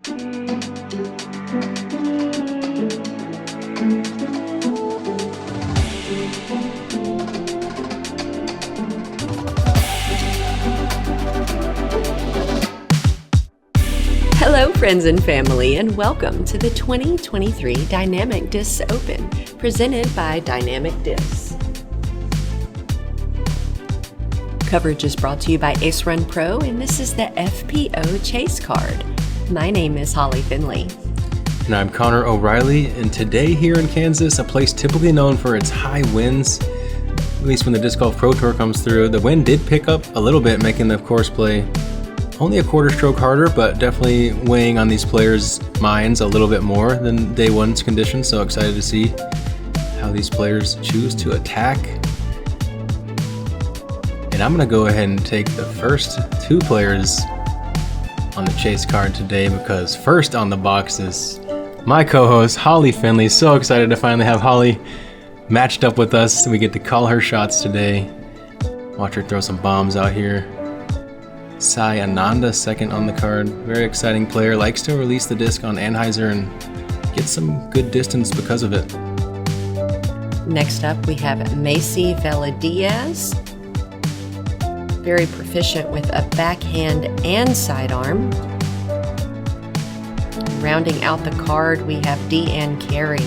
Hello friends and family, and welcome to the 2023 Dynamic Discs Open, presented by Dynamic Discs. Coverage is brought to you by Ace Run Pro, and this is the FPO Chase Card. My name is Holly Finley. And I'm Connor O'Reilly, and today here in Kansas, a place typically known for its high winds, at least when the Disc Golf Pro Tour comes through, the wind did pick up a little bit, making the course play only a quarter stroke harder, but definitely weighing on these players' minds a little bit more than day one's conditions. So excited to see how these players choose to attack. And I'm going to go ahead and take the first two players on the chase card today, because first on the box is my co-host, Holly Finley. So excited to finally have Holly matched up with us. We get to call her shots today. Watch her throw some bombs out here. Sai Ananda, second on the card. Very exciting player. Likes to release the disc on Anheuser and get some good distance because of it. Next up, we have Macie Velediaz. Very proficient with a backhand and sidearm. Rounding out the card, we have Deann Carey.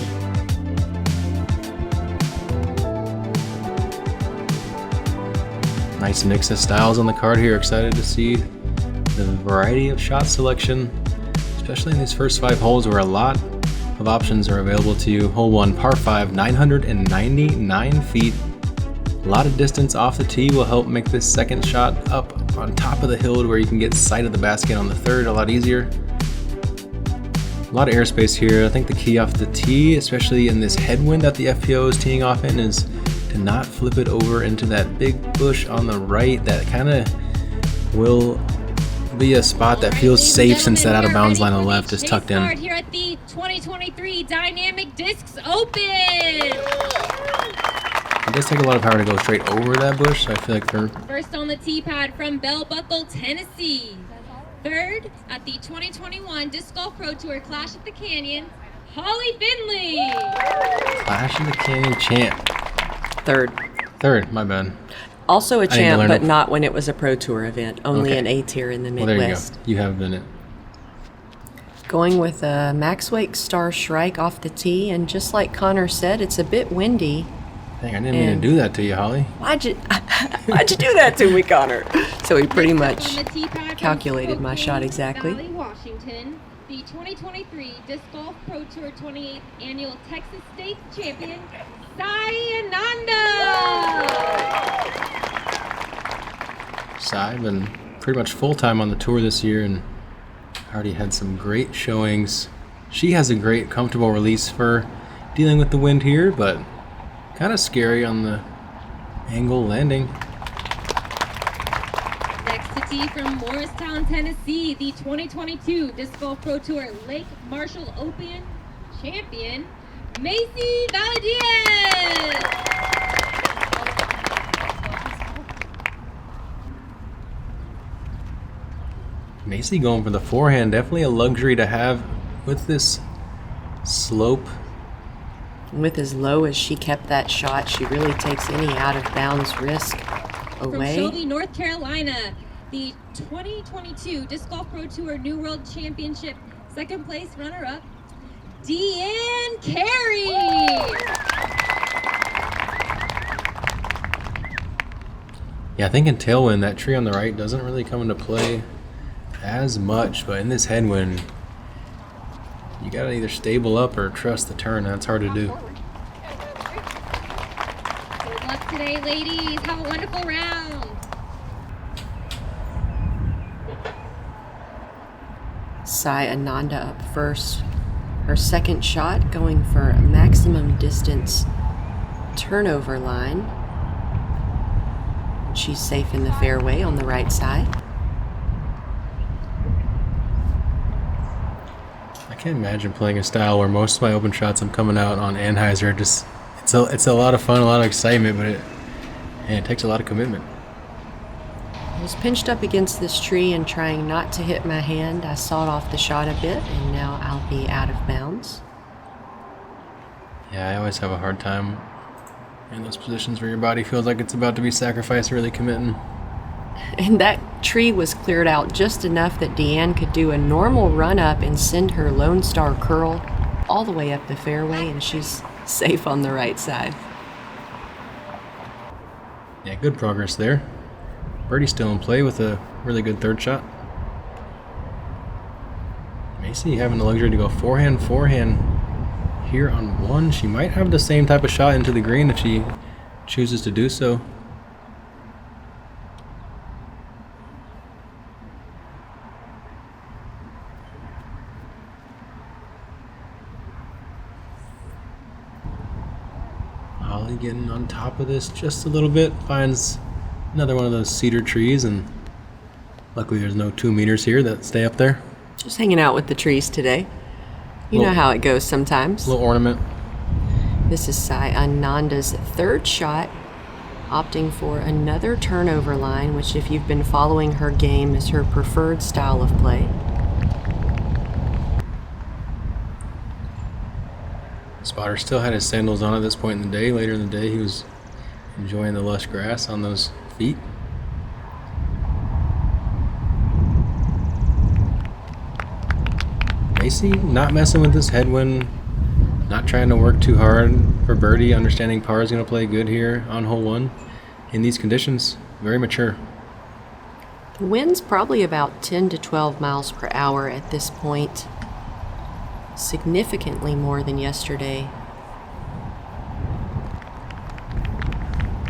Nice mix of styles on the card here. Excited to see the variety of shot selection, especially in these first 5 holes where a lot of options are available to you. Hole 1, par 5, 999 feet. A lot of distance off the tee will help make this second shot up on top of the hill where you can get sight of the basket on the third a lot easier. A lot of airspace here. I think the key off the tee, especially in this headwind that the FPO is teeing off in, is to not flip it over into that big bush on the right. That kind of will be a spot that feels safe since that out of bounds line on the left is tucked in. Here at the 2023 Dynamic Discs Open. It does take a lot of power to go straight over that bush. I feel like they're First on the tee pad from Bell Buckle, Tennessee. Third at the 2021 Disc Golf Pro Tour Clash at the Canyon, Holly Finley. Clash of the Canyon champ. Third, my bad. Also a champ, but not when it was a Pro Tour event. Only an A tier in the Midwest. Well, there you go. You have been it. Going with a Max Wake Star Shrike off the tee, and just like Connor said, it's a bit windy. Dang, I didn't mean to do that to you, Holly. Why'd you do that to me, Connor? So he pretty much calculated my shot exactly. Valley, Washington, the 2023 Disc Golf Pro Tour 28th Annual Texas State Champion, Sai Ananda. Sai been pretty much full-time on the tour this year and already had some great showings. She has a great, comfortable release for dealing with the wind here, but kind of scary on the angle landing. Next to tee from Morristown, Tennessee, the 2022 Disc Golf Pro Tour Lake Marshall Open champion, Macie Velediaz. Macie going for the forehand, definitely a luxury to have with this slope. With as low as she kept that shot, she really takes any out of bounds risk away. From Shelby, North Carolina, the 2022 Disc Golf Pro Tour New World Championship second place runner-up, Deann Carey. Yeah, I think in tailwind, that tree on the right doesn't really come into play as much, but in this headwind, you gotta either stable up or trust the turn. That's hard to do. Good luck today, ladies. Have a wonderful round. Sai Ananda up first. Her second shot going for a maximum distance turnover line. She's safe in the fairway on the right side. I can't imagine playing a style where most of my open shots I'm coming out on Anheuser. Just it's a lot of fun, a lot of excitement, but it takes a lot of commitment. was pinched up against this tree and trying not to hit my hand. I sawed off the shot a bit, and now I'll be out of bounds. Yeah, I always have a hard time in those positions where your body feels like it's about to be sacrificed, really committing. And that tree was cleared out just enough that Deann could do a normal run up and send her Lone Star curl all the way up the fairway, and she's safe on the right side. Yeah, good progress there. Birdie's still in play with a really good third shot. Macie having the luxury to go forehand here on one. She might have the same type of shot into the green if she chooses to do so. Holly getting on top of this just a little bit, finds another one of those cedar trees, and luckily there's no 2 meters here that stay up there. Just hanging out with the trees today. You know how it goes sometimes. Little ornament. This is Sai Ananda's third shot, opting for another turnover line, which if you've been following her game is her preferred style of play. Spotter still had his sandals on at this point in the day. Later in the day, he was enjoying the lush grass on those feet. Macie not messing with this headwind, not trying to work too hard for birdie, understanding par is going to play good here on hole 1 in these conditions. Very mature. The wind's probably about 10 to 12 miles per hour at this point. Significantly more than yesterday.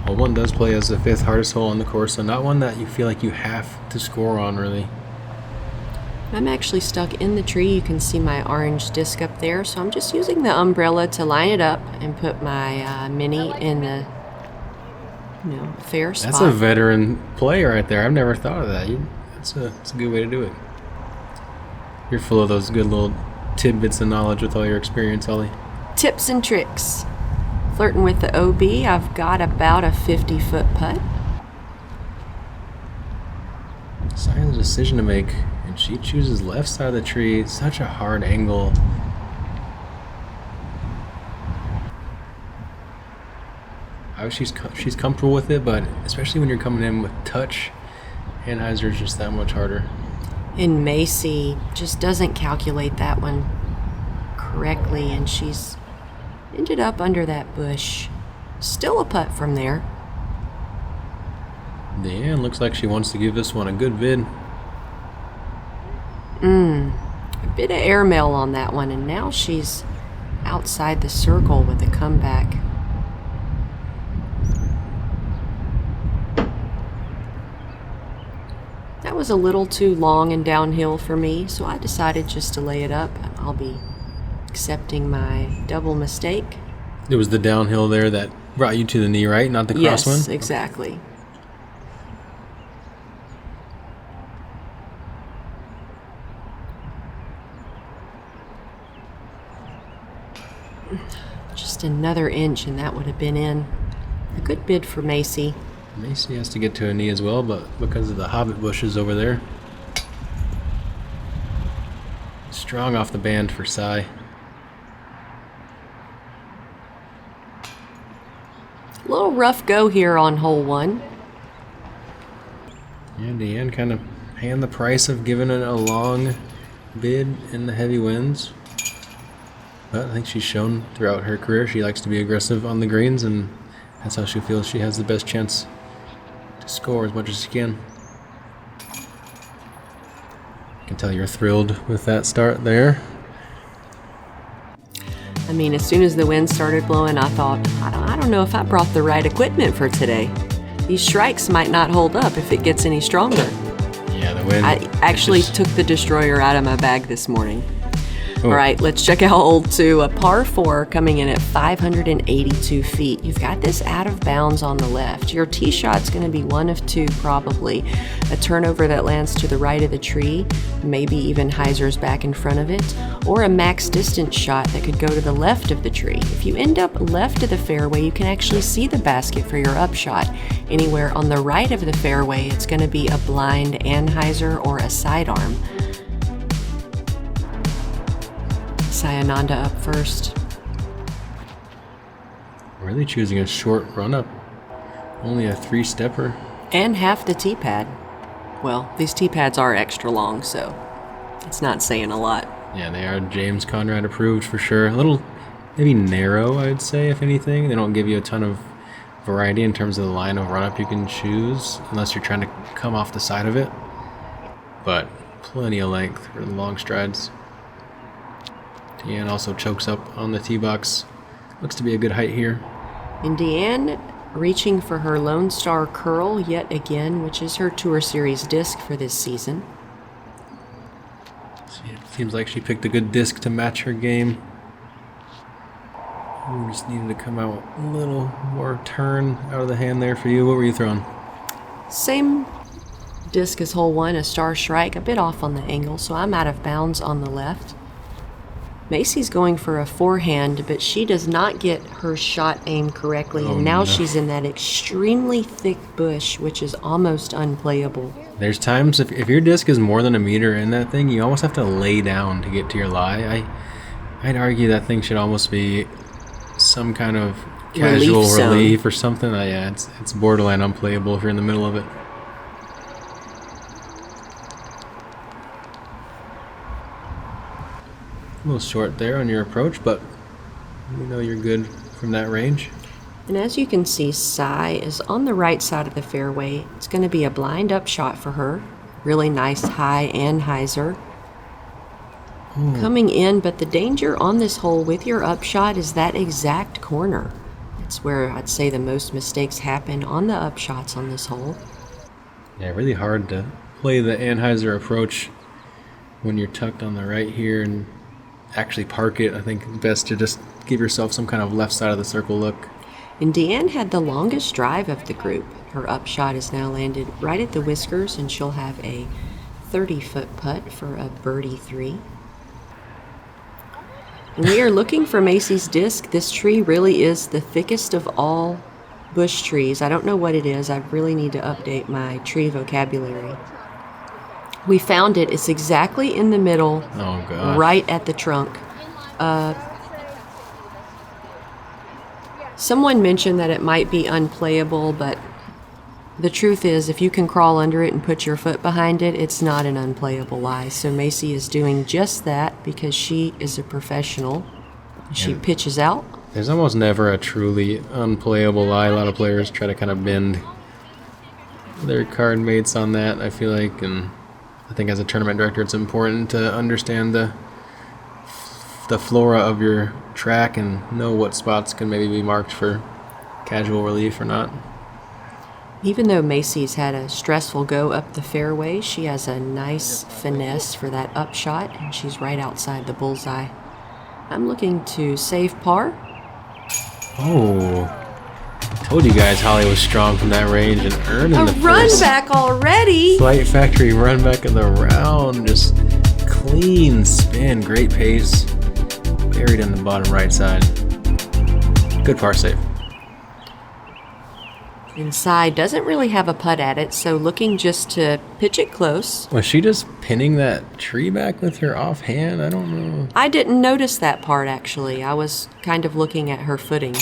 Hole 1 does play as the 5th hardest hole on the course, so not one that you feel like you have to score on, really. I'm actually stuck in the tree. You can see my orange disc up there, so I'm just using the umbrella to line it up and put my mini in the fair spot. That's a veteran play right there. I've never thought of that. That's a good way to do it. You're full of those good little tidbits of knowledge with all your experience, Holly. Tips and tricks. Flirting with the OB. I've got about a 50-foot putt. Sai has a decision to make, and she chooses left side of the tree. Such a hard angle. She's comfortable with it, but especially when you're coming in with touch, hand hyzer is just that much harder. And Macie just doesn't calculate that one correctly, and she's ended up under that bush. Still a putt from there. Deann looks like she wants to give this one a good vid. A bit of airmail on that one, and now she's outside the circle with a comeback. That was a little too long and downhill for me, so I decided just to lay it up. I'll be accepting my double mistake. It was the downhill there that brought you to the knee, right? Not the crosswind? Yes, exactly. Just another inch and that would have been in. A good bid for Macie. Macie has to get to a knee as well, but because of the hobbit bushes over there. Strong off the band for Sai. A little rough go here on hole 1. Yeah, Deann kind of paying the price of giving it a long bid in the heavy winds. But I think she's shown throughout her career she likes to be aggressive on the greens, and that's how she feels she has the best chance to score as much as she can. I can tell you're thrilled with that start there. I mean, as soon as the wind started blowing, I thought, I don't know if I brought the right equipment for today. These shrikes might not hold up if it gets any stronger. Yeah, the wind. I actually took the destroyer out of my bag this morning. All right, let's check out hole 2, a par 4 coming in at 582 feet. You've got this out of bounds on the left. Your tee shot's going to be one of two, probably. A turnover that lands to the right of the tree, maybe even hyzers back in front of it, or a max distance shot that could go to the left of the tree. If you end up left of the fairway, you can actually see the basket for your upshot. Anywhere on the right of the fairway, it's going to be a blind anhyzer or a sidearm. Sai Ananda up first. Really choosing a short run-up. Only a 3-stepper. And half the tee pad. Well, these tee pads are extra long, so it's not saying a lot. Yeah, they are James Conrad approved for sure. A little, maybe narrow, I'd say, if anything. They don't give you a ton of variety in terms of the line of run-up you can choose, unless you're trying to come off the side of it. But plenty of length for the long strides. Deann also chokes up on the tee box. Looks to be a good height here. And Deann reaching for her Lone Star Curl yet again, which is her Tour Series disc for this season. Seems like she picked a good disc to match her game. Ooh, just needed to come out a little more turn out of the hand there for you. What were you throwing? Same disc as hole 1, a Star Shrike, a bit off on the angle, so I'm out of bounds on the left. Macie's going for a forehand, but she does not get her shot aimed correctly, and now she's in that extremely thick bush, which is almost unplayable. There's times, if your disc is more than a meter in that thing, you almost have to lay down to get to your lie. I'd argue that thing should almost be some kind of casual relief or something. Yeah, it's borderline unplayable if you're in the middle of it. A little short there on your approach, but you know you're good from that range. And as you can see, Sai is on the right side of the fairway. It's going to be a blind up shot for her. Really nice high anhyzer. Coming in, but the danger on this hole with your upshot is that exact corner. It's where I'd say the most mistakes happen on the upshots on this hole. Yeah, really hard to play the anhyzer approach when you're tucked on the right here and actually park it. I think best to just give yourself some kind of left side of the circle look. And Deann had the longest drive of the group. Her upshot is now landed right at the whiskers, and she'll have a 30-foot putt for a birdie 3. And we are looking for Macie's disc. This tree really is the thickest of all bush trees. I don't know what it is. I really need to update my tree vocabulary. We found it. It's exactly in the middle, right at the trunk. Someone mentioned that it might be unplayable, but the truth is, if you can crawl under it and put your foot behind it, it's not an unplayable lie. So Macie is doing just that because she is a professional. She pitches out. There's almost never a truly unplayable lie. A lot of players try to kind of bend their card mates on that, I feel like, and I think as a tournament director, it's important to understand the flora of your track and know what spots can maybe be marked for casual relief or not. Even though Macie's had a stressful go up the fairway, she has a nice finesse for that upshot, and she's right outside the bullseye. I'm looking to save par. Oh, told you guys Holly was strong from that range and earning the run back already. Flight Factory run back of the round. Just clean spin, great pace. Buried on the bottom right side. Good par save. And Sai doesn't really have a putt at it, so looking just to pitch it close. Was she just pinning that tree back with her offhand? I don't know. I didn't notice that part, actually. I was kind of looking at her footing.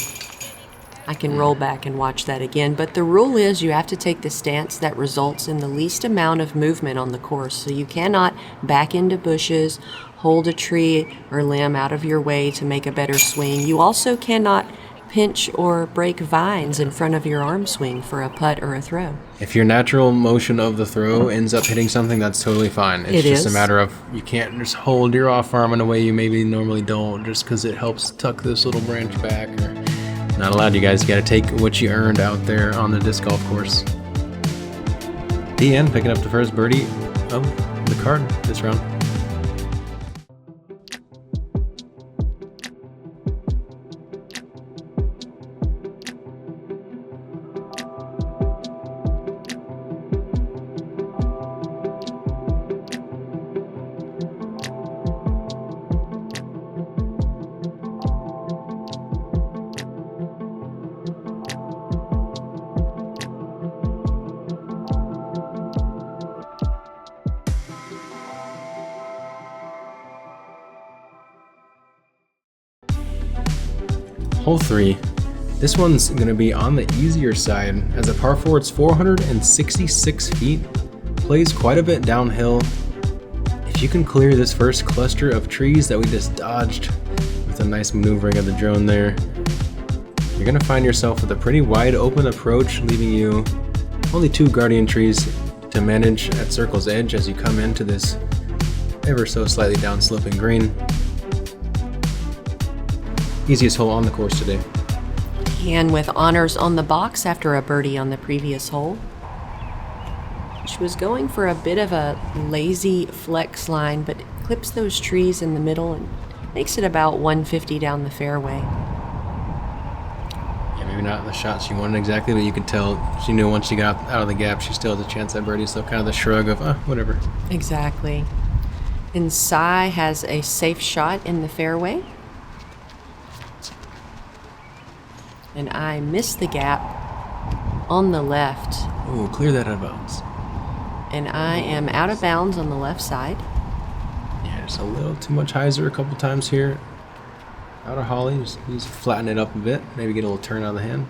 I can roll back and watch that again, but the rule is you have to take the stance that results in the least amount of movement on the course. So you cannot back into bushes, hold a tree or limb out of your way to make a better swing. You also cannot pinch or break vines in front of your arm swing for a putt or a throw. If your natural motion of the throw ends up hitting something, that's totally fine. It's just a matter of you can't just hold your off arm in a way you maybe normally don't just because it helps tuck this little branch back. Or not allowed, you guys. You got to take what you earned out there on the disc golf course. Deann picking up the first birdie of the card this round. Hole 3. This one's going to be on the easier side. As a par 4, it's 466 feet. Plays quite a bit downhill. If you can clear this first cluster of trees that we just dodged with a nice maneuvering of the drone there, you're going to find yourself with a pretty wide open approach, leaving you only 2 guardian trees to manage at circle's edge as you come into this ever so slightly downsloping green. Easiest hole on the course today. And with honors on the box after a birdie on the previous hole. She was going for a bit of a lazy flex line, but clips those trees in the middle and makes it about 150 down the fairway. Yeah, maybe not the shot she wanted exactly, but you could tell she knew once she got out of the gap, she still had a chance at birdie, so kind of the shrug of, whatever. Exactly. And Sai has a safe shot in the fairway. And I missed the gap on the left. Oh, clear that out of bounds. And I am out of bounds on the left side. Yeah, just a little too much hyzer a couple times here. Out of Holly, just flatten it up a bit. Maybe get a little turn out of the hand.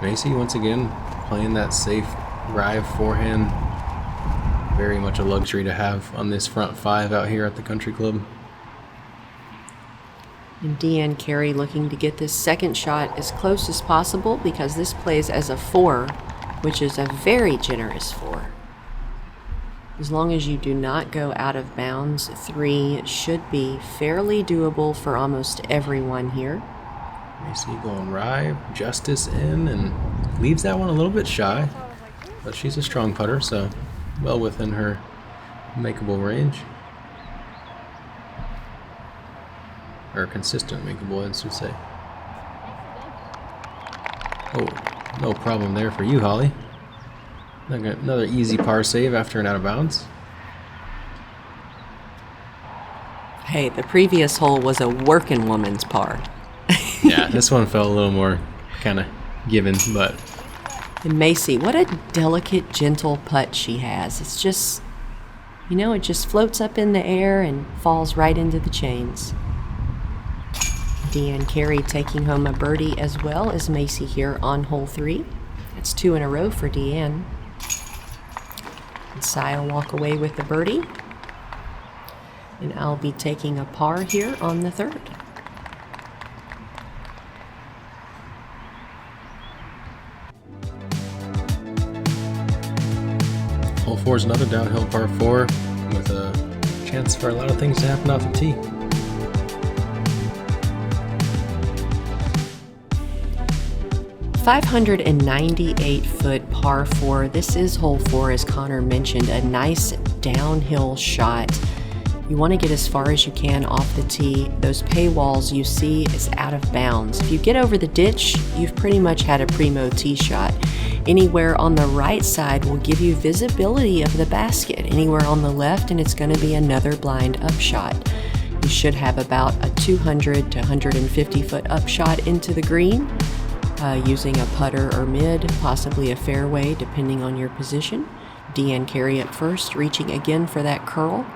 Macie, once again, playing that safe Dryv forehand. Very much a luxury to have on this front 5 out here at the country club. And Deann Carey looking to get this second shot as close as possible because this plays as a 4, which is a very generous 4. As long as you do not go out of bounds, 3 should be fairly doable for almost everyone here. Macie going Dryv, Justice in, and leaves that one a little bit shy. But she's a strong putter, so well within her makeable range. Or consistent makeable, I should say. Oh, no problem there for you, Holly. Another easy par save after an out of bounds. Hey, the previous hole was a working woman's par. Yeah, this one felt a little more kind of given, but... And Macie, what a delicate, gentle putt she has. It's just, it just floats up in the air and falls right into the chains. Deann Carey taking home a birdie as well as Macie here on hole 3. That's 2 in a row for Deann. And Sai will walk away with the birdie. And I'll be taking a par here on the 3rd. Hole 4 is another downhill par 4 with a chance for a lot of things to happen off the tee. .598-foot par 4. This is hole 4, as Connor mentioned, a nice downhill shot. You want to get as far as you can off the tee. Those paywalls you see is out of bounds. If you get over the ditch, you've pretty much had a primo tee shot. Anywhere on the right side will give you visibility of the basket. Anywhere on the left, and it's going to be another blind upshot. You should have about a 200 to 150 foot upshot into the green. Using a putter or mid, possibly a fairway, depending on your position. Deann Carey at first, reaching again for that curl.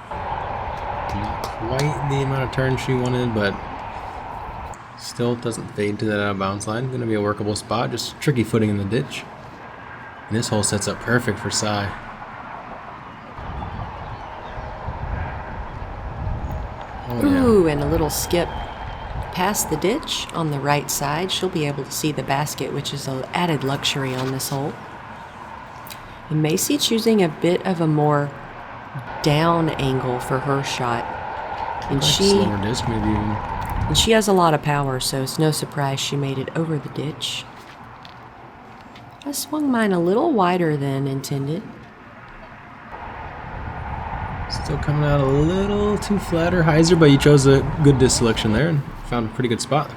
Not quite the amount of turn she wanted, but still doesn't fade to that out of bounds line. Going to be a workable spot, just tricky footing in the ditch. And this hole sets up perfect for Sai. Oh, Ooh, yeah. and a little skip past the ditch on the right side. She'll be able to see the basket, which is an added luxury on this hole. And Macie choosing a bit of a more down angle for her shot. And Slower disc, maybe even. And she has a lot of power, so it's no surprise she made it over the ditch. I swung mine a little wider than intended. Still coming out a little too flat or hyzer, but you chose a good disc selection there and found a pretty good spot.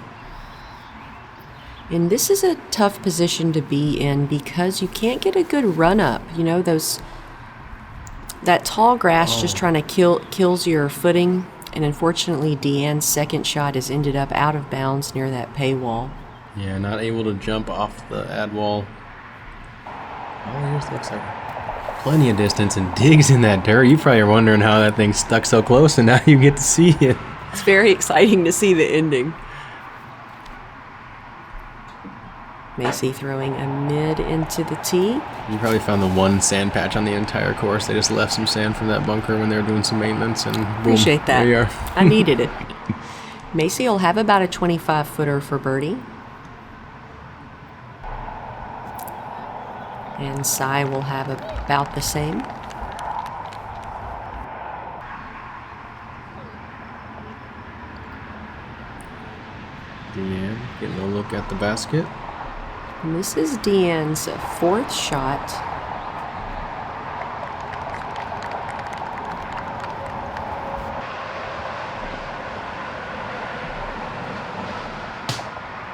And this is a tough position to be in because you can't get a good run up. That tall grass just trying to kills your footing. And unfortunately, Deann's second shot has ended up out of bounds near that paywall. Yeah, not able to jump off the ad wall. Oh, here's looks like plenty of distance and digs in that dirt. You probably are wondering how that thing stuck so close, and now you get to see it. It's very exciting to see the ending. Macie throwing a mid into the tee. You probably found the one sand patch on the entire course. They just left some sand from that bunker when they were doing some maintenance, and boom, Appreciate that. there you are. I needed it. Macie will have about a 25-footer for birdie. And Sai will have about the same. Deann getting a look at the basket. And this is Deann's fourth shot.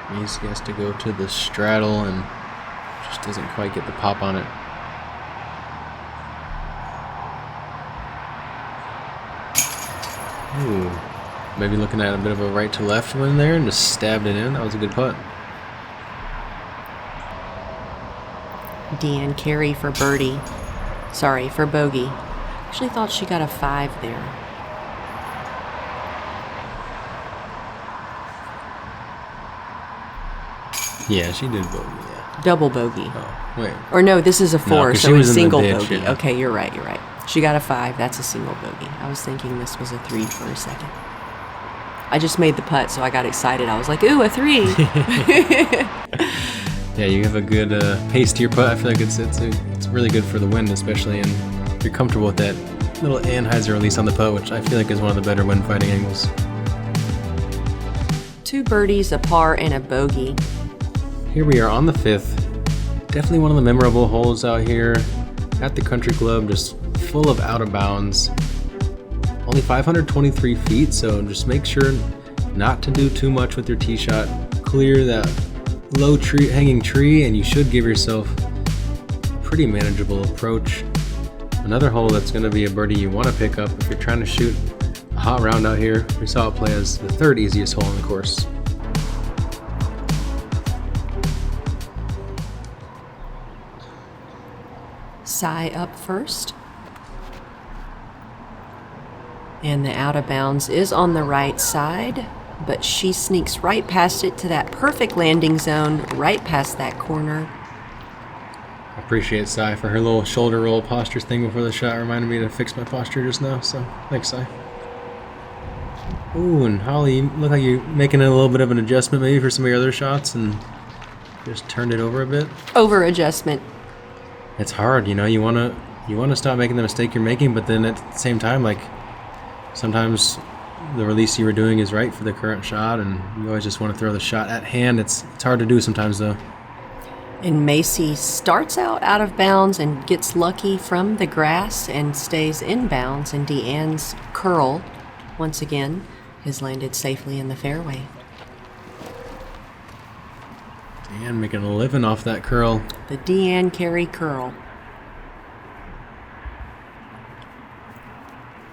Macie has to go to the straddle and just doesn't quite get the pop on it. Ooh, maybe looking at a bit of a right to left one there and just stabbed it in. That was a good putt. Deann Carey for birdie. Sorry, for bogey. Actually thought she got a 5 there. Yeah, she did bogey, yeah. Double bogey. Oh, wait. Or no, this is a 4, 'cause so she it's was in the single ditch, bogey. yeah. Okay, you're right. She got a 5. That's a single bogey. I was thinking this was a 3 for a second. I just made the putt, so I got excited. I was like, ooh, a 3. Yeah, you have a good pace to your putt. I feel like it's really good for the wind, especially, and you're comfortable with that little Anheuser release on the putt, which I feel like is one of the better wind fighting angles. 2 birdies, a par, and a bogey. Here we are on the 5th. Definitely one of the memorable holes out here at the country club, just full of out of bounds. Only 523 feet, so just make sure not to do too much with your tee shot. Clear that low tree, hanging tree, and you should give yourself a pretty manageable approach. Another hole that's going to be a birdie you want to pick up if you're trying to shoot a hot round out here. We saw it play as the 3rd easiest hole on the course. Sai up first. And the out of bounds is on the right side, but she sneaks right past it to that perfect landing zone, right past that corner. I appreciate Sai for her little shoulder roll posture thing before the shot. Reminded me to fix my posture just now, so thanks, Sai. Ooh, and Holly, you look like you're making a little bit of an adjustment maybe for some of your other shots and just turned it over a bit. Over adjustment. It's hard, you know, you want to stop making the mistake you're making, but then at the same time, like, sometimes the release you were doing is right for the current shot, and you always just want to throw the shot at hand. It's hard to do sometimes, though. And Macie starts out of bounds and gets lucky from the grass and stays in bounds, and Deann's curl, once again, has landed safely in the fairway. Deann making a living off that curl. The Deann Carey curl.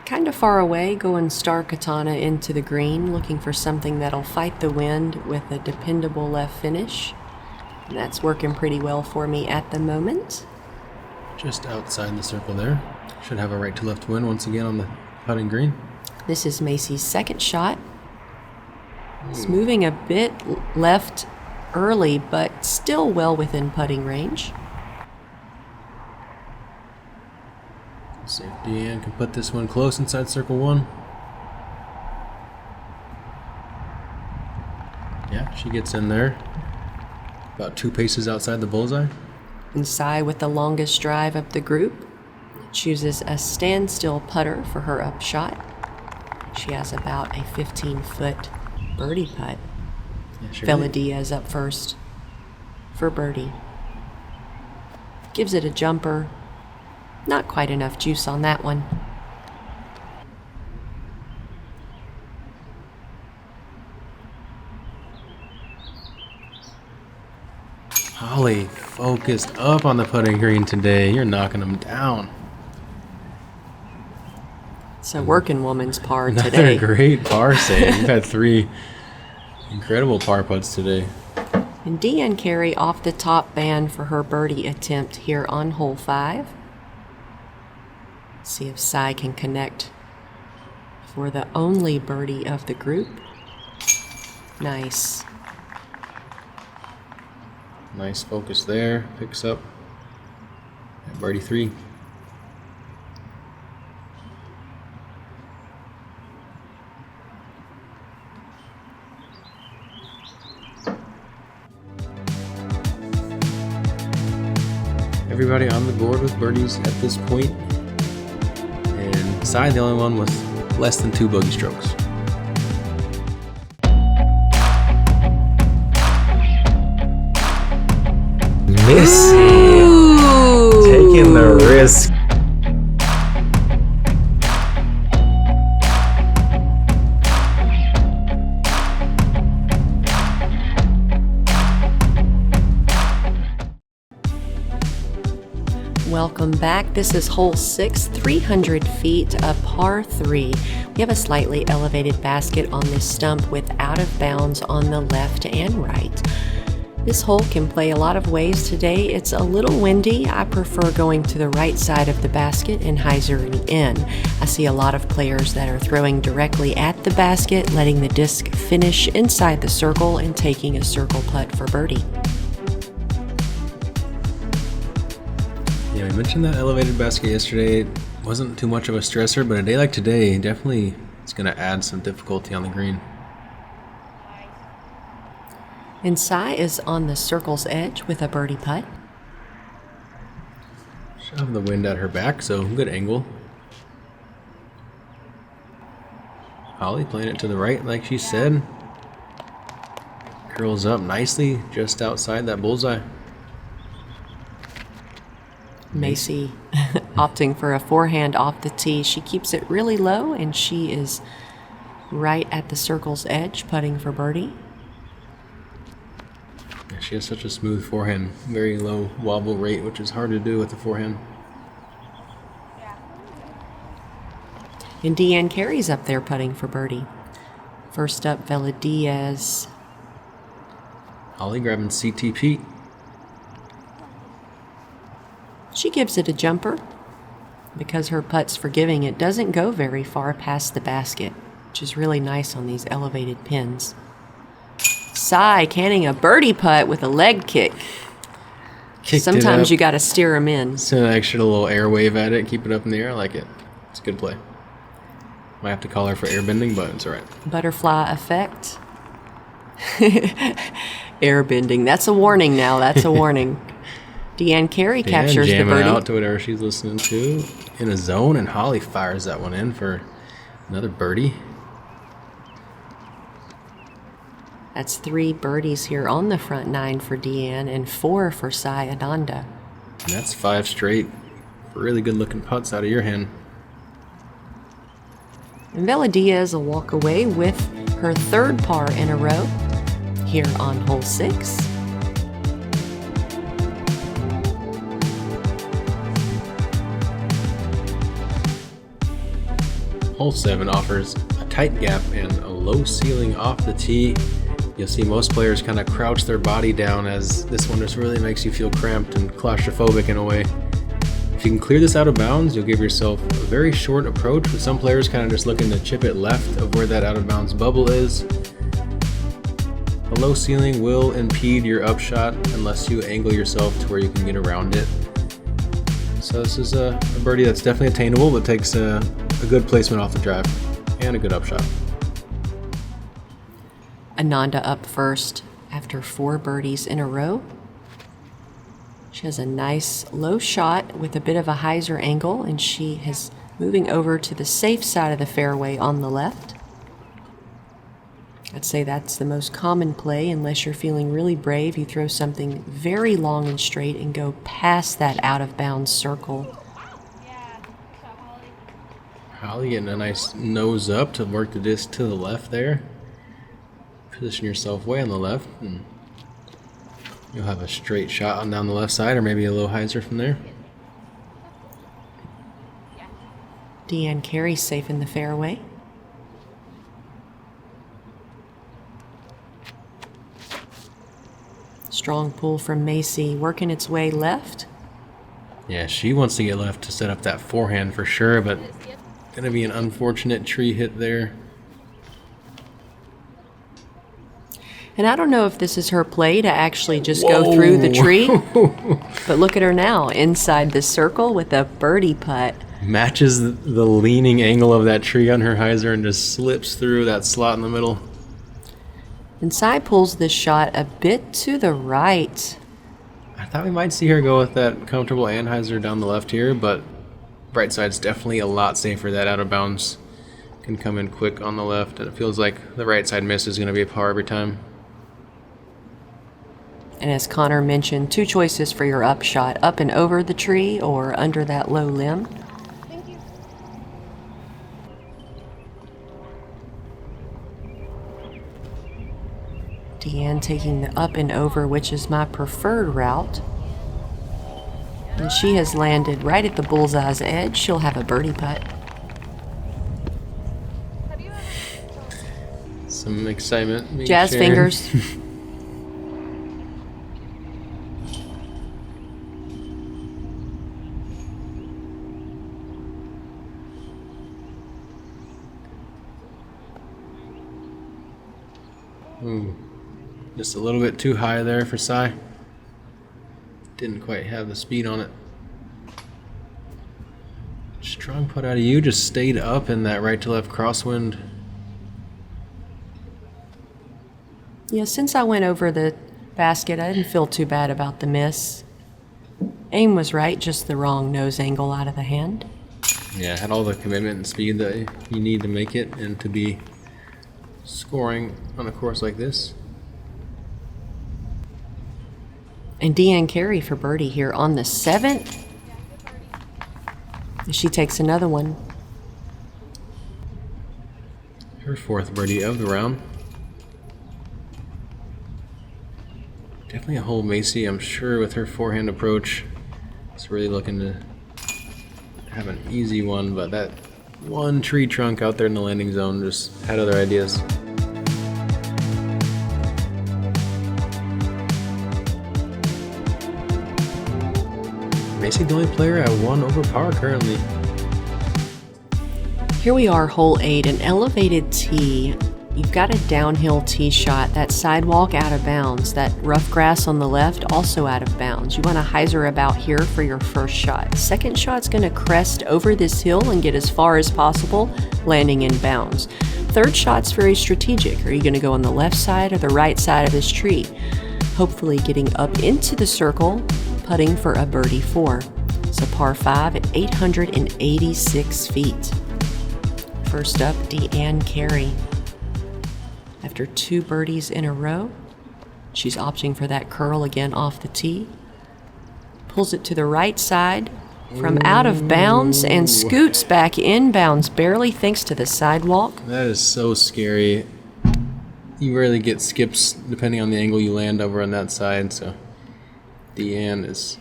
Kind of far away, going star katana into the green, looking for something that'll fight the wind with a dependable left finish. And that's working pretty well for me at the moment. Just outside the circle there. Should have a right to left wind once again on the putting green. This is Macie's second shot. It's moving a bit left early, but still well within putting range. Let's see if Deann can put this one close inside circle 1. Yeah, she gets in there. About 2 paces outside the bullseye. And Sai, with the longest drive of the group, chooses a standstill putter for her upshot. She has about a 15-foot birdie putt. Yeah, sure. Velediaz up first for birdie. Gives it a jumper. Not quite enough juice on that one. Holly focused up on the putting green today. You're knocking them down. It's a working woman's par Another today. great par save. You've had 3 incredible par putts today. And Deann Carey off the top band for her birdie attempt here on hole 5. See if Sai can connect for the only birdie of the group. Nice. Nice focus there. Picks up at birdie 3. Everybody on the board with birdies at this point, and Sai the only one with less than 2 bogey strokes. Missing, taking the risk. Welcome back. This is hole 6, 300 feet, a par 3. We have a slightly elevated basket on this stump with out of bounds on the left and right. This hole can play a lot of ways today. It's a little windy. I prefer going to the right side of the basket and hyzering in. I see a lot of players that are throwing directly at the basket, letting the disc finish inside the circle and taking a circle putt for birdie. Yeah, we mentioned that elevated basket yesterday. It wasn't too much of a stressor, but a day like today, definitely it's going to add some difficulty on the green. And Sai is on the circle's edge with a birdie putt. She'll have the wind at her back, so good angle. Holly playing it to the right, like she said. Curls up nicely just outside that bullseye. Macie opting for a forehand off the tee. She keeps it really low, and she is right at the circle's edge, putting for birdie. Yeah, she has such a smooth forehand, very low wobble rate, which is hard to do with the forehand. And Deann Carey's up there putting for birdie. First up, Velediaz. Holly grabbing CTP. She gives it a jumper. Because her putt's forgiving, it doesn't go very far past the basket, which is really nice on these elevated pins. Sai canning a birdie putt with a leg kick. Sometimes you got to steer them in. Send an extra little air wave at it, keep it up in the air. I like it. It's a good play. Might have to call her for air bending, but it's all right. Butterfly effect. Air bending. That's a warning now. That's a warning. Deann Carey captures the birdie. Out to whatever she's listening to in a zone, and Holly fires that one in for another birdie. That's 3 birdies here on the front 9 for Deann and 4 for Sai Ananda. And that's 5 straight really good looking putts out of your hand. And Velediaz will walk away with her 3rd par in a row here on hole 6. Hole 7 offers a tight gap and a low ceiling off the tee. You'll see most players kind of crouch their body down, as this one just really makes you feel cramped and claustrophobic in a way. If you can clear this out of bounds, you'll give yourself a very short approach, with some players kind of just looking to chip it left of where that out of bounds bubble is. A low ceiling will impede your upshot unless you angle yourself to where you can get around it. So this is a birdie that's definitely attainable, but takes a good placement off the drive and a good upshot. Ananda up first after 4 birdies in a row. She has a nice low shot with a bit of a hyzer angle, and she is moving over to the safe side of the fairway on the left. I'd say that's the most common play. Unless you're feeling really brave, you throw something very long and straight and go past that out of bounds circle. Holly getting a nice nose up to work the disc to the left there. Position yourself way on the left, and you'll have a straight shot on down the left side, or maybe a low hyzer from there. Deann Carey safe in the fairway. Strong pull from Macie, working its way left. Yeah, she wants to get left to set up that forehand for sure, but gonna be an unfortunate tree hit there. And I don't know if this is her play to actually just go through the tree, but look at her now inside the circle with a birdie putt. Matches the leaning angle of that tree on her hyzer and just slips through that slot in the middle. And Sai pulls this shot a bit to the right. I thought we might see her go with that comfortable anhyzer down the left here, but right side's definitely a lot safer. That out of bounds can come in quick on the left, and it feels like the right side miss is going to be a par every time. And as Connor mentioned, 2 choices for your up shot, up and over the tree or under that low limb. Thank you. Deann taking the up and over, which is my preferred route. And she has landed right at the bullseye's edge. She'll have a birdie putt. Some excitement being Jazz shared. fingers. Ooh, just a little bit too high there for Sai. Didn't quite have the speed on it. Strong putt out of you, just stayed up in that right to left crosswind. Yeah, since I went over the basket, I didn't feel too bad about the miss. Aim was right, just the wrong nose angle out of the hand. Yeah, had all the commitment and speed that you need to make it and to be scoring on a course like this. And Deann Carey for birdie here on the 7th. She takes another one. Her 4th birdie of the round. Definitely a hole Macie, I'm sure, with her forehand approach. It's really looking to have an easy one, but that one tree trunk out there in the landing zone just had other ideas. Macie the only player at 1 over par currently. Here we are, hole 8, an elevated tee. You've got a downhill tee shot, that sidewalk out of bounds, that rough grass on the left also out of bounds. You want to hyzer about here for your first shot. Second shot's going to crest over this hill and get as far as possible, landing in bounds. Third shot's very strategic. Are you going to go on the left side or the right side of this tree? Hopefully getting up into the circle, putting for a birdie 4. It's a par 5 at 886 feet. First up, Deann Carey. After 2 birdies in a row, she's opting for that curl again off the tee. Pulls it to the right side from out of bounds and scoots back inbounds, barely thanks to the sidewalk. That is so scary. You rarely get skips depending on the angle you land over on that side, so Deann is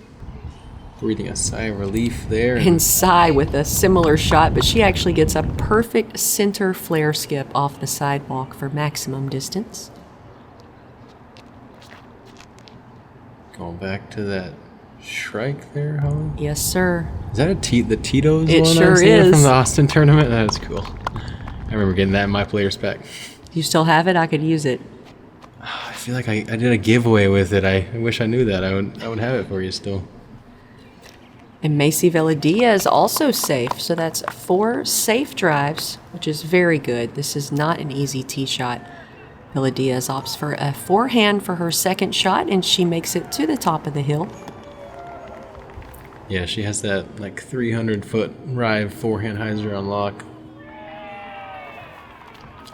breathing a sigh of relief there. And Sai with a similar shot, but she actually gets a perfect center flare skip off the sidewalk for maximum distance. Going back to that Shrike there, Holly? Yes, sir. Is that the Tito's It one sure I seen is. from the Austin tournament? That is cool. I remember getting that in my player's pack. You still have it? I could use it. I feel like I did a giveaway with it. I wish I knew that. I would have it for you still. And Macie Velediaz also safe, so that's 4 safe drives, which is very good. This is not an easy tee shot. Velediaz opts for a forehand for her second shot, and she makes it to the top of the hill. Yeah, she has that like 300-foot Dryv forehand hyzer on lock.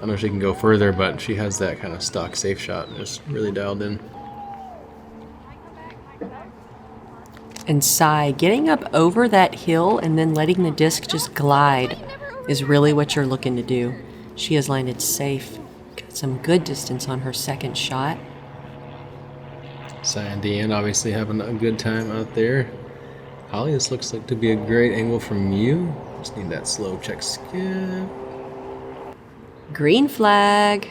I know she can go further, but she has that kind of stock safe shot. It's really dialed in. And Sai, getting up over that hill and then letting the disc just glide is really what you're looking to do. She has landed safe. Got some good distance on her second shot. Sai and Deann obviously having a good time out there. Holly, this looks like to be a great angle from you. Just need that slow check skip. Green flag.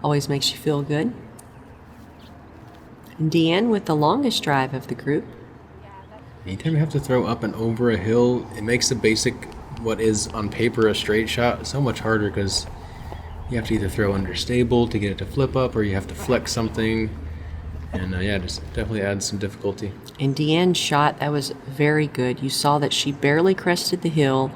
Always makes you feel good. And Deann with the longest drive of the group. Anytime you have to throw up and over a hill, it makes the basic, what is on paper a straight shot, so much harder because you have to either throw understable to get it to flip up, or you have to flex something. And yeah, just definitely adds some difficulty. And Deann's shot, that was very good. You saw that she barely crested the hill.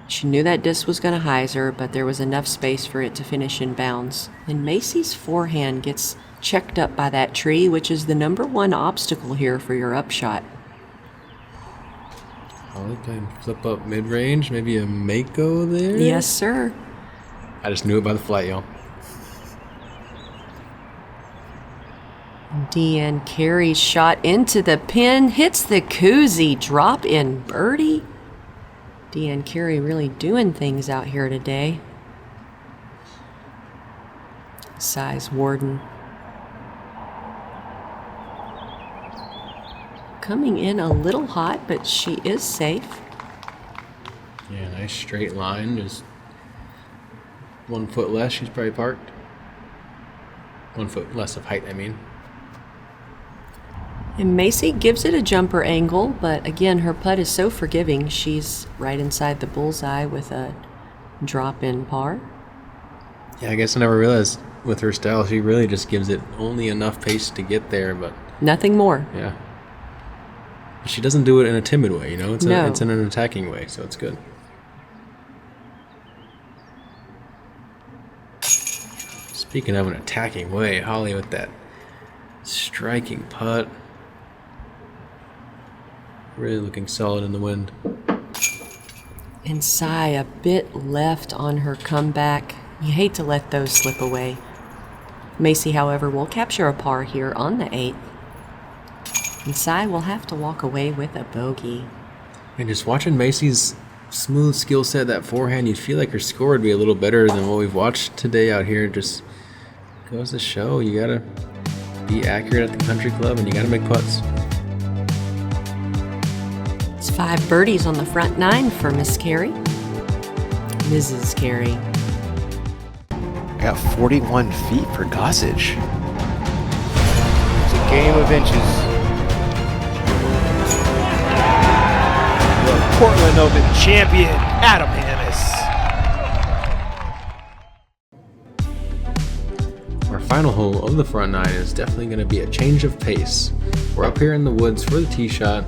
She knew that disc was going to hyzer, but there was enough space for it to finish in bounds. And Macie's forehand gets checked up by that tree, which is the #1 obstacle here for your upshot. Holly playing flip up mid-range, maybe a Mako there? Yes, sir. I just knew it by the flight, y'all. Deann Carey's shot into the pin, hits the koozie, drop in birdie. Deann Carey really doing things out here today. Sai's Warden. Coming in a little hot, but she is safe. Yeah, nice straight line. Just 1 foot less, she's probably parked. 1 foot less of height, I mean. And Macie gives it a jumper angle, but again, her putt is so forgiving. She's right inside the bullseye with a drop-in par. Yeah, I guess I never realized with her style, she really just gives it only enough pace to get there, but Nothing more. yeah. But she doesn't do it in a timid way, you know? It's No. it's in an attacking way, so it's good. Speaking of an attacking way, Holly with that striking putt. Really looking solid in the wind. And Sai a bit left on her comeback. You hate to let those slip away. Macie, however, will capture a par here on the 8th. And Sai will have to walk away with a bogey. And just watching Macie's smooth skill set, that forehand, you'd feel like her score would be a little better than what we've watched today out here. Just goes to show you gotta be accurate at the country club and you gotta make putts. It's 5 birdies on the front 9 for Miss Carey. Mrs. Carey. I got 41 feet for Gossage. It's a game of inches. The Portland Open champion, Adam Hammis. Our final hole of the front 9 is definitely going to be a change of pace. We're up here in the woods for the tee shot,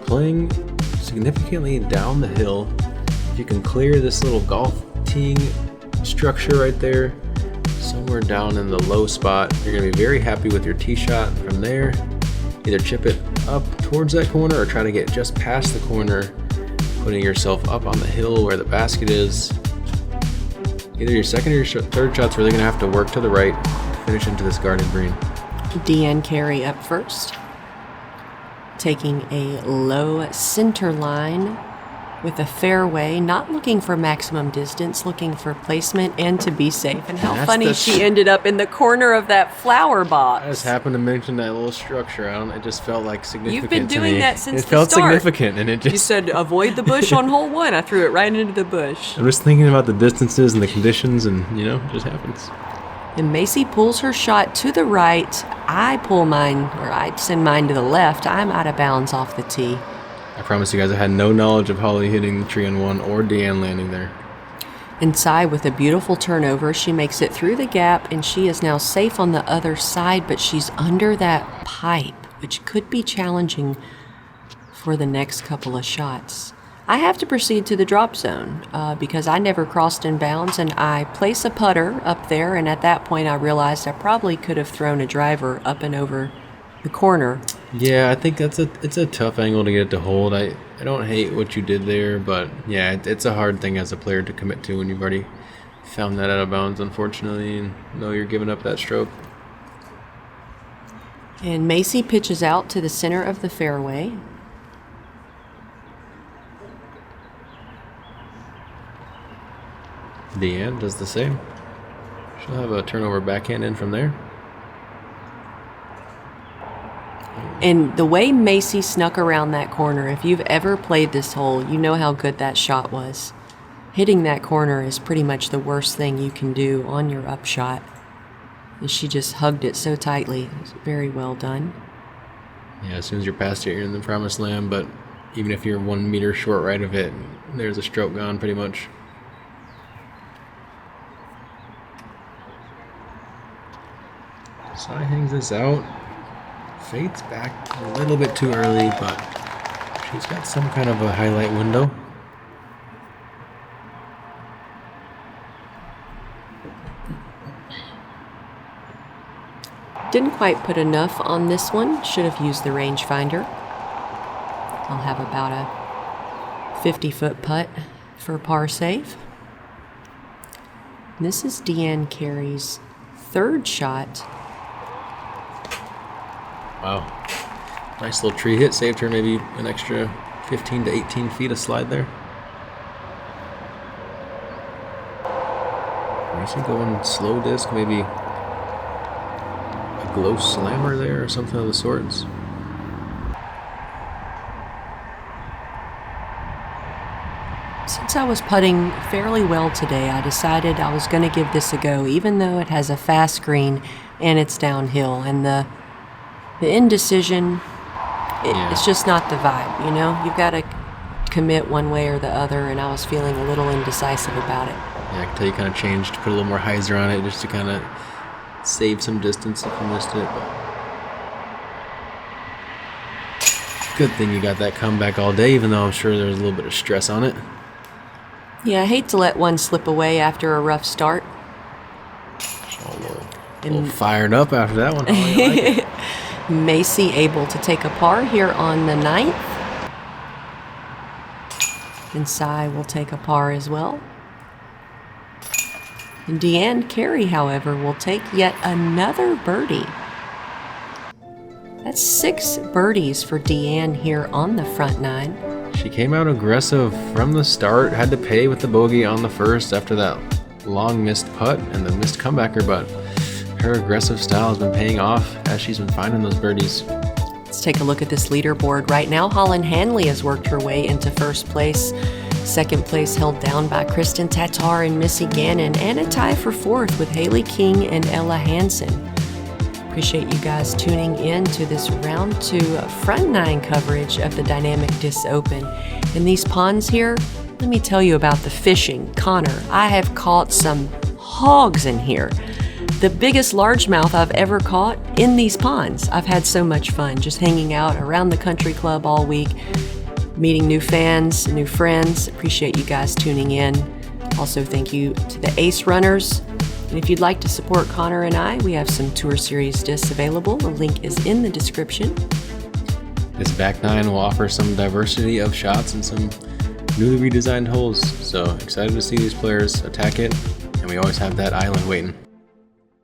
playing significantly down the hill. If you can clear this little golf teeing structure right there, somewhere down in the low spot, you're going to be very happy with your tee shot. From there, either chip it up towards that corner or try to get just past the corner, putting yourself up on the hill where the basket is. Either your second or your third shot's really going to have to work to the right to finish into this garden green. Deann Carey up first. Taking a low center line with a fairway, not looking for maximum distance, looking for placement and to be safe. And how That's funny the- she ended up in the corner of that flower box. I just happened to mention that little structure. It just felt like significant. You've been to doing me. that since it the felt start. significant, and it just. You said avoid the bush on hole 1. I threw it right into the bush. I'm just thinking about the distances and the conditions, and it just happens. And Macie pulls her shot to the right. I pull mine, or I send mine to the left. I'm out of bounds off the tee. I promise you guys, I had no knowledge of Holly hitting the tree on 1 or Deann landing there. And Sai with a beautiful turnover. She makes it through the gap, and she is now safe on the other side, but she's under that pipe, which could be challenging for the next couple of shots. I have to proceed to the drop zone because I never crossed in bounds, and I place a putter up there, and at that point I realized I probably could have thrown a driver up and over the corner. Yeah, I think it's a tough angle to get it to hold. I don't hate what you did there, but yeah, it's a hard thing as a player to commit to when you've already found that out of bounds, unfortunately, and know you're giving up that stroke. And Macie pitches out to the center of the fairway. Deann does the same. She'll have a turnover backhand in from there. And the way Macie snuck around that corner, if you've ever played this hole, you know how good that shot was. Hitting that corner is pretty much the worst thing you can do on your upshot. And she just hugged it so tightly. It was very well done. Yeah, as soon as you're past it, you're in the promised land, but even if you're 1 meter short right of it, there's a stroke gone pretty much. Sai hangs this out. Fades back a little bit too early, but she's got some kind of a highlight window. Didn't quite put enough on this one. Should have used the rangefinder. I'll have about a 50-foot putt for par save. This is Deann Carey's third shot. Wow. Nice little tree hit. Saved her maybe an extra 15 to 18 feet of slide there. Macie going slow disc, maybe a glow slammer there or something of the sorts. Since I was putting fairly well today, I decided I was going to give this a go, even though it has a fast green and it's downhill. And the indecision, it's just not the vibe, you know? You've got to commit one way or the other, and I was feeling a little indecisive about it. Yeah, I can tell you kind of changed, put a little more hyzer on it just to kind of save some distance if you missed it. But good thing you got that comeback all day, even though I'm sure there was a little bit of stress on it. Yeah, I hate to let one slip away after a rough start. A little fired up after that one. How do you like it? Macie able to take a par here on the 9th. And Sai will take a par as well. And Deann Carey, however, will take yet another birdie. That's 6 birdies for Deann here on the front 9. She came out aggressive from the start, had to pay with the bogey on the first after that long missed putt and the missed comebacker, but her aggressive style has been paying off as she's been finding those birdies. Let's take a look at this leaderboard. Right now, Holland Hanley has worked her way into first place. Second place held down by Kristen Tatar and Missy Gannon, and a tie for fourth with Haley King and Ella Hansen. Appreciate you guys tuning in to this round 2 front 9 coverage of the Dynamic Disc Open. In these ponds here, let me tell you about the fishing. Connor, I have caught some hogs in here. The biggest largemouth I've ever caught in these ponds. I've had so much fun just hanging out around the country club all week, meeting new fans, new friends. Appreciate you guys tuning in. Also, thank you to the Ace Runners. And if you'd like to support Connor and I, we have some Tour Series discs available. The link is in the description. This back 9 will offer some diversity of shots and some newly redesigned holes. So excited to see these players attack it. And we always have that island waiting.